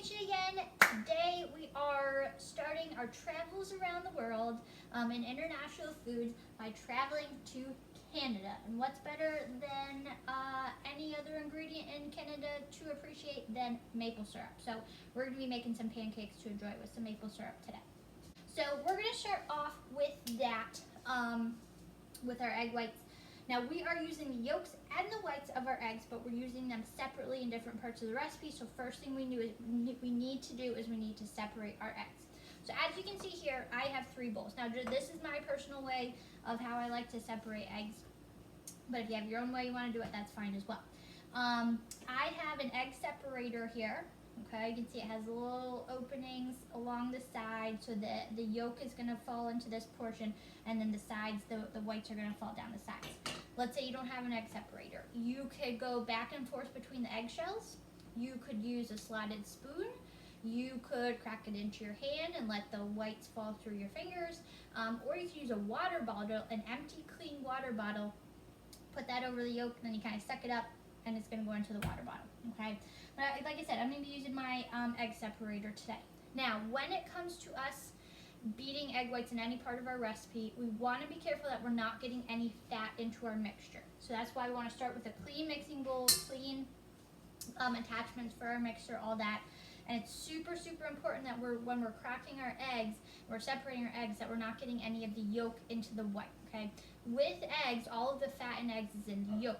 Alicia again. Today we are starting our travels around the world in international foods by traveling to Canada. And what's better than any other ingredient in Canada to appreciate than maple syrup? So we're going to be making some pancakes to enjoy with some maple syrup today. So we're going to start off with that, with our egg whites. Now we are using the yolks and the whites of our eggs, but we're using them separately in different parts of the recipe. So first thing we need to do is we need to separate our eggs. So as you can see here, I have 3 bowls. Now this is my personal way of how I like to separate eggs, but if you have your own way you want to do it, that's fine as well. I have an egg separator here. Okay, you can see it has little openings along the side, so that the yolk is going to fall into this portion, and then the sides, the whites are going to fall down the sides. Let's say you don't have an egg separator. You could go back and forth between the eggshells. You could use a slotted spoon. You could crack it into your hand and let the whites fall through your fingers. Or you could use a water bottle, an empty, clean water bottle. Put that over the yolk, and then you kind of suck it up, and it's going to go into the water bottle, okay? But like I said, I'm going to be using my egg separator today. Now, when it comes to us beating egg whites in any part of our recipe, we want to be careful that we're not getting any fat into our mixture. So that's why we want to start with a clean mixing bowl, clean attachments for our mixture, all that. And it's super, super important that when we're cracking our eggs, we're separating our eggs, that we're not getting any of the yolk into the white, okay? With eggs, all of the fat in eggs is in the yolk.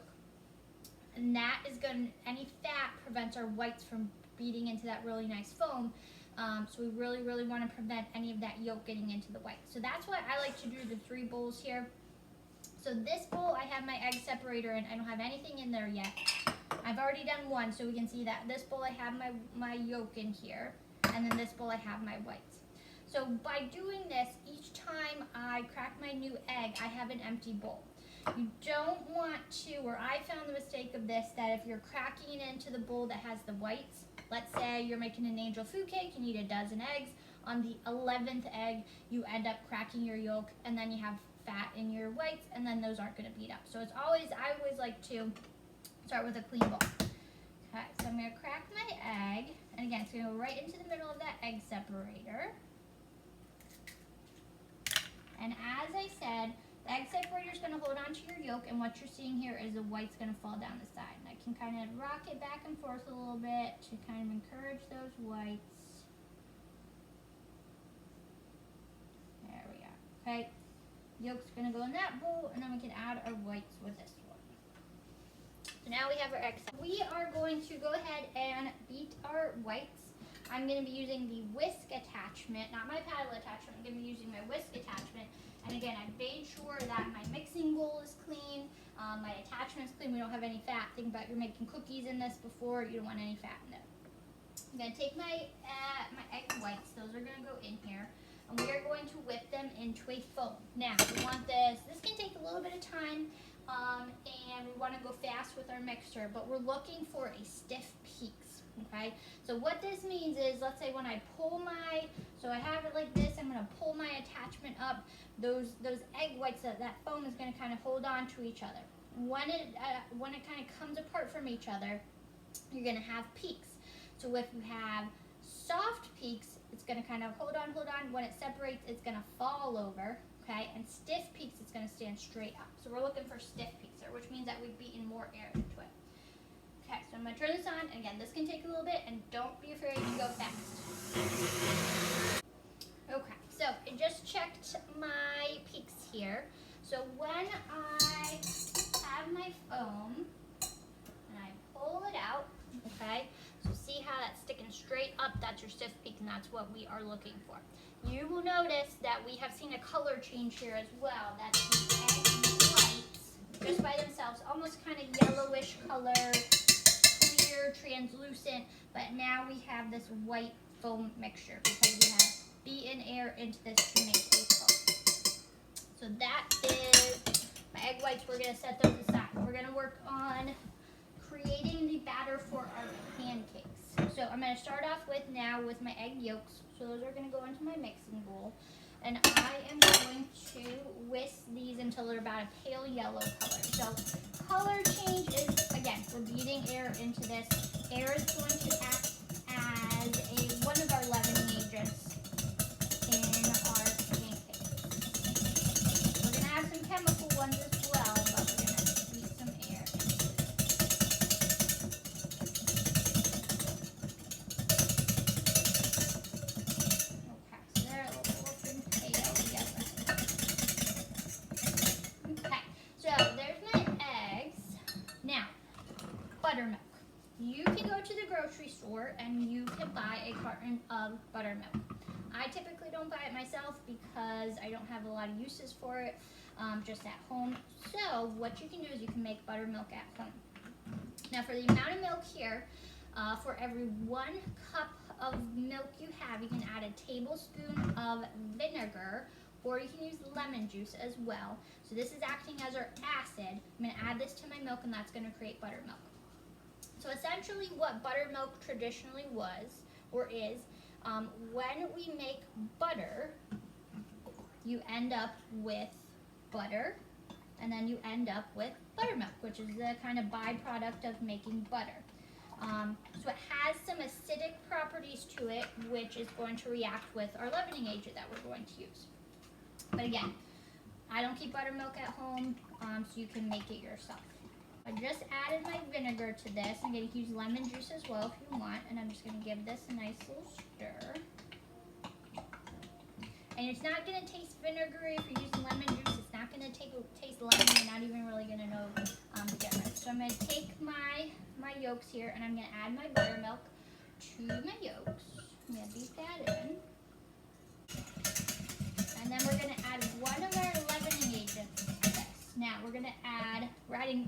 And that is any fat prevents our whites from beating into that really nice foam. So we really, really want to prevent any of that yolk getting into the white. So that's why I like to do the 3 bowls here. So this bowl, I have my egg separator in. I don't have anything in there yet. I've already done one, so we can see that this bowl I have my yolk in here, and then this bowl I have my whites. So by doing this, each time I crack my new egg, I have an empty bowl. You don't want to, or I found the mistake of this, that if you're cracking into the bowl that has the whites, let's say you're making an angel food cake, you need a dozen eggs. On the 11th egg, you end up cracking your yolk, and then you have fat in your whites, and then those aren't going to beat up. So I always like to start with a clean bowl. Okay, so I'm going to crack my egg, and again, it's going to go right into the middle of that egg separator. And as I said, the egg separator is going to hold on to your yolk, and what you're seeing here is the white's going to fall down the side. And I can kind of rock it back and forth a little bit to kind of encourage those whites. There we are. Okay, yolk's going to go in that bowl, and then we can add our whites with this one. So now we have our eggs. We are going to go ahead and beat our whites. I'm going to be using the whisk attachment, not my paddle attachment. I'm going to be using my whisk attachment. And again, I made sure that my mixing bowl is clean, my attachment's clean, we don't have any fat. Think about you're making cookies in this before, you don't want any fat in there. I'm going to take my egg whites, those are going to go in here, and we are going to whip them into a foam. Now, we want this can take a little bit of time, and we want to go fast with our mixture, but we're looking for a stiff peaks, okay? So what this means is, let's say when I pull so I have it like this, I'm going to pull my attachment up, those egg whites, that foam is going to kind of hold on to each other. When it kind of comes apart from each other, you're going to have peaks. So if you have soft peaks, it's going to kind of hold on. When it separates, it's going to fall over, okay? And stiff peaks, it's going to stand straight up. So we're looking for stiff peaks there, which means that we've beaten more air into it. Okay, so I'm going to turn this on. And again, this can take a little bit, and don't be afraid to go fast. Okay, so I just checked my peaks here. So when I have my foam and I pull it out, okay, so see how that's sticking straight up, that's your stiff peak, and that's what we are looking for. You will notice that we have seen a color change here as well. That's the egg whites, just by themselves, almost kind of yellowish color, clear, translucent, but now we have this white foam mixture because we have beaten air into this to make a foam. So that is my egg whites. We're going to set those aside. We're going to work on creating the batter for our pancakes. So I'm going to start off with my egg yolks. So those are going to go into my mixing bowl. And I am going to whisk these until they're about a pale yellow color. So color change is, again, we're beating air into this. Air is going to act as a buttermilk. You can go to the grocery store and you can buy a carton of buttermilk. I typically don't buy it myself because I don't have a lot of uses for it, just at home. So what you can do is you can make buttermilk at home. Now for the amount of milk here, for every 1 cup of milk you have, you can add a tablespoon of vinegar, or you can use lemon juice as well. So this is acting as our acid. I'm going to add this to my milk and that's going to create buttermilk. So essentially what buttermilk traditionally was, or is, when we make butter, you end up with butter, and then you end up with buttermilk, which is the kind of byproduct of making butter. So it has some acidic properties to it, which is going to react with our leavening agent that we're going to use. But again, I don't keep buttermilk at home, so you can make it yourself. I just added my vinegar to this. I'm going to use lemon juice as well if you want, and I'm just going to give this a nice little stir. And it's not going to taste vinegary if you're using lemon juice. It's not going to taste lemon. You're not even really going to know the difference. So I'm going to take my yolks here, and I'm going to add my buttermilk to my yolks. I'm going to beat that in. And then we're going to add one of our leavening agents to this. Now we're going to add,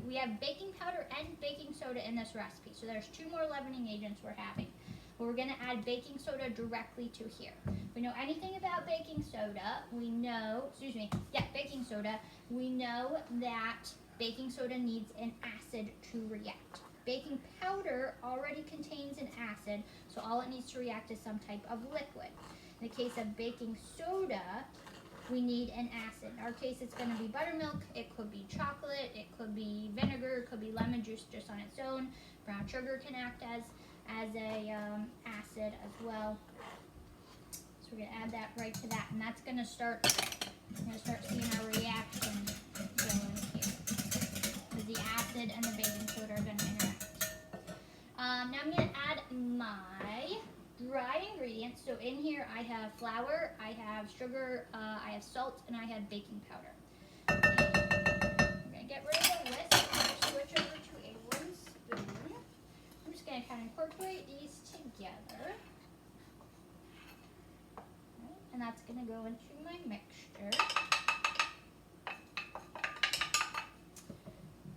we have baking powder and baking soda in this recipe. So there's 2 more leavening agents we're having. But we're going to add baking soda directly to here. If we know anything about baking soda, we know that baking soda needs an acid to react. Baking powder already contains an acid, so all it needs to react is some type of liquid. In the case of baking soda, we need an acid. In our case, it's going to be buttermilk. It could be chocolate. It could be vinegar. It could be lemon juice just on its own. Brown sugar can act as a acid as well. So we're going to add that right to that, and that's going to start. We're going to start seeing our reaction going here, because the acid and the baking soda are going to interact. Now I'm going to add my dry ingredients. So in here I have flour, I have sugar, I have salt, and I have baking powder. I'm going to get rid of the whisk and switch over to a wooden spoon. I'm just going to kind of incorporate these together. Okay, and that's going to go into my mixture.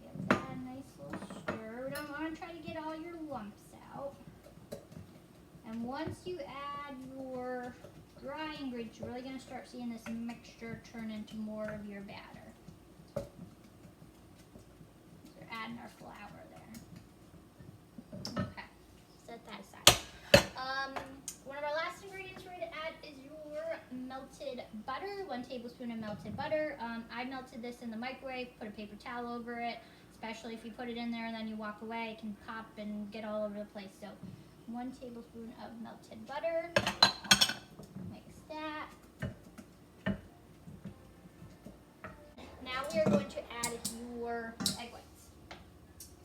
Give that a nice little stir. We don't want to try to get all your lumps out. And once you add your dry ingredients, you're really going to start seeing this mixture turn into more of your batter. So we're adding our flour there. Okay, set that aside. One of our last ingredients we're going to add is your melted butter, 1 tablespoon of melted butter. I melted this in the microwave, put a paper towel over it, especially if you put it in there and then you walk away, it can pop and get all over the place. So 1 tablespoon of melted butter. Mix that. Now we are going to add your egg whites.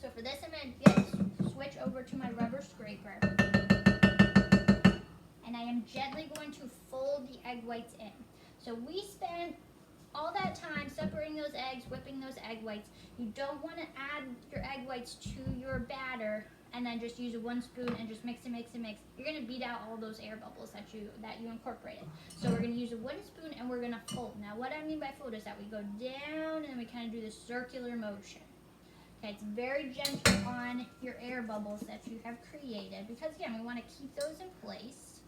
So for this, I'm going to switch over to my rubber scraper. And I am gently going to fold the egg whites in. So we spent all that time separating those eggs, whipping those egg whites. You don't want to add your egg whites to your batter and then just use a 1 spoon and just mix and mix and mix. You're going to beat out all those air bubbles that you incorporated. So we're going to use a wooden spoon and we're going to fold. Now what I mean by fold is that we go down and then we kind of do this circular motion. Okay, it's very gentle on your air bubbles that you have created, because again, we want to keep those in place,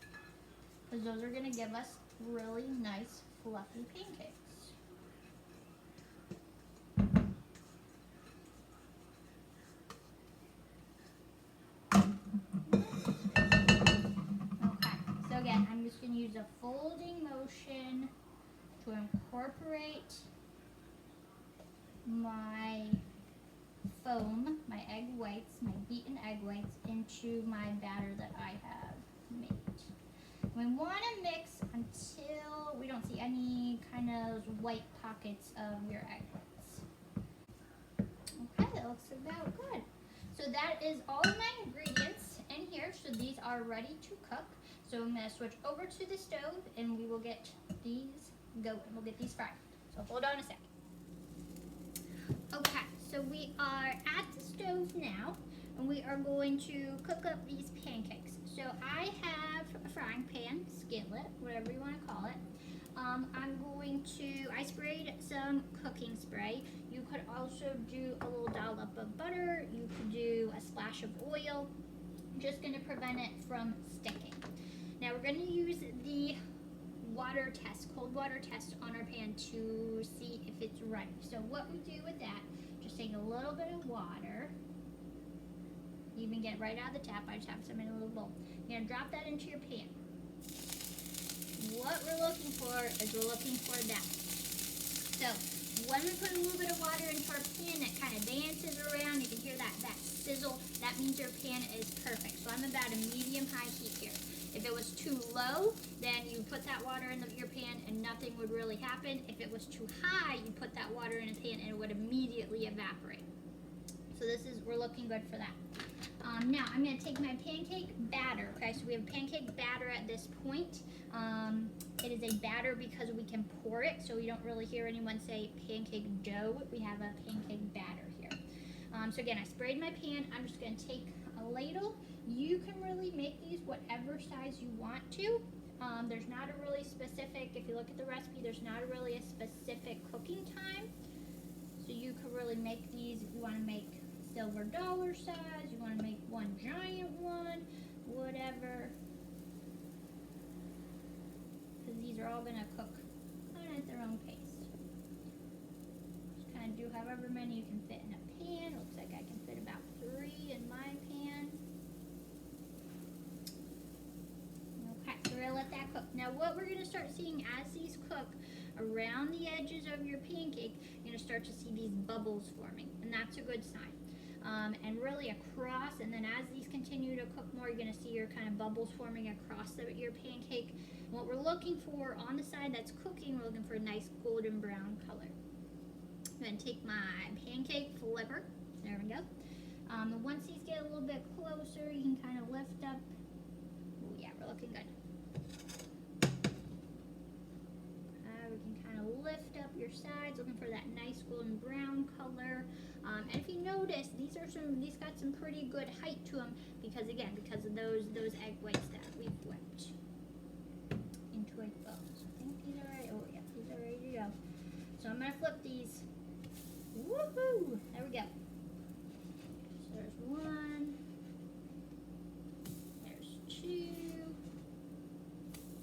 because those are going to give us really nice fluffy pancakes. Again, I'm just going to use a folding motion to incorporate my foam, my egg whites, my beaten egg whites into my batter that I have made. We want to mix until we don't see any kind of white pockets of your egg whites. Okay, that looks about good. So that is all of my ingredients in here. So these are ready to cook. So I'm going to switch over to the stove and we will get these going. We'll get these fried. So hold on a second. Okay, so we are at the stove now. and we are going to cook up these pancakes. So I have a frying pan, skillet, whatever you want to call it. I sprayed some cooking spray. You could also do a little dollop of butter. You could do a splash of oil. Just going to prevent it from sticking. Now we're going to use the water test, cold water test on our pan to see if it's ready. So what we do with that, just take a little bit of water. You can get it right out of the tap. I just have some in a little bowl. You're going to drop that into your pan. What we're looking for is we're looking for that. So when we put a little bit of water into our pan that kind of dances around, you can hear that sizzle. That means your pan is perfect. So I'm about a medium-high heat here. If it was too low, then you put that water in your pan and nothing would really happen. If it was too high, you put that water in a pan and it would immediately evaporate. So we're looking good for that. Now I'm going to take my pancake batter. Okay, so we have pancake batter at this point. It is a batter because we can pour it, so we don't really hear anyone say pancake dough. We have a pancake batter here. So again, I sprayed my pan. I'm just going to take a ladle. You can really make these whatever size you want to. There's not a really specific, if you look at the recipe, there's not really a specific cooking time. So you could really make these if you want to make silver dollar size, you want to make one giant one, whatever. Because these are all going to cook kind of at their own pace. Just kind of do however many you can fit in a pan. Looks like I can fit about 3 in my pan. Okay, so we're going to let that cook. Now what we're going to start seeing as these cook around the edges of your pancake, you're going to start to see these bubbles forming, and that's a good sign. And really across, and then as these continue to cook more, you're going to see your kind of bubbles forming across your pancake. And what we're looking for on the side that's cooking, we're looking for a nice golden brown color. I'm going to take my pancake flipper. There we go. And once these get a little bit closer, you can kind of lift up. Oh yeah, we're looking good. We can kind of lift up your sides, looking for that nice golden brown color. And if you notice, these got some pretty good height to them because of those egg whites that we've whipped into a bowl. So I think these are ready. Oh yeah, these are ready to go. So I'm gonna flip these. Woohoo! There we go. So there's 1. There's 2.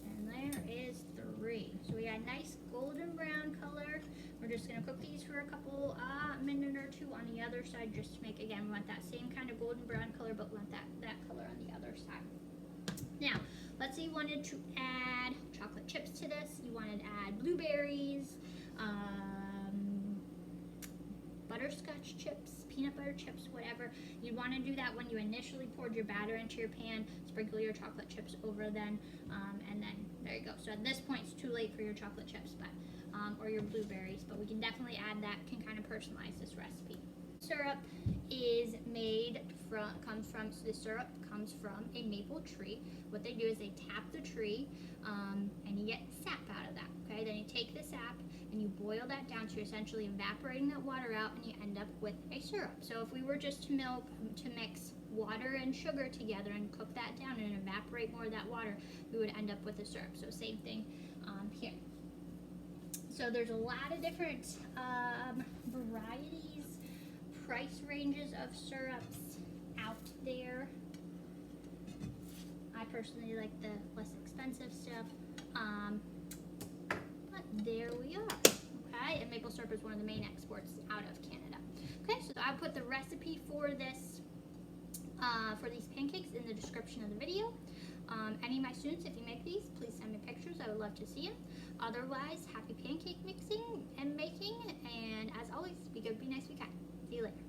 And there is 3. So we got a nice golden brown color. We're just going to cook these for a couple minute or 2 on the other side just to make, again, we want that same kind of golden brown color, but we want that color on the other side. Now, let's say you wanted to add chocolate chips to this. You wanted to add blueberries, butterscotch chips, peanut butter chips, whatever. You'd want to do that when you initially poured your batter into your pan, sprinkle your chocolate chips over then, and then there you go. So at this point, it's too late for your chocolate chips, but or your blueberries, but we can definitely add that, can kind of personalize this recipe. Syrup is so the syrup comes from a maple tree. What they do is they tap the tree, and you get sap out of that, okay? Then you take the sap and you boil that down, so you're essentially evaporating that water out and you end up with a syrup. So if we were just to mix water and sugar together and cook that down and evaporate more of that water, we would end up with a syrup. So same thing here. So there's a lot of different varieties, price ranges of syrups out there. I personally like the less expensive stuff, but there we are. Okay, and maple syrup is one of the main exports out of Canada. Okay, so I'll put the recipe for this, for these pancakes in the description of the video. Any of my students, if you make these, please send me pictures. I would love to see them. Otherwise, happy pancake mixing and making. And as always, be good, be nice, be kind. See you later.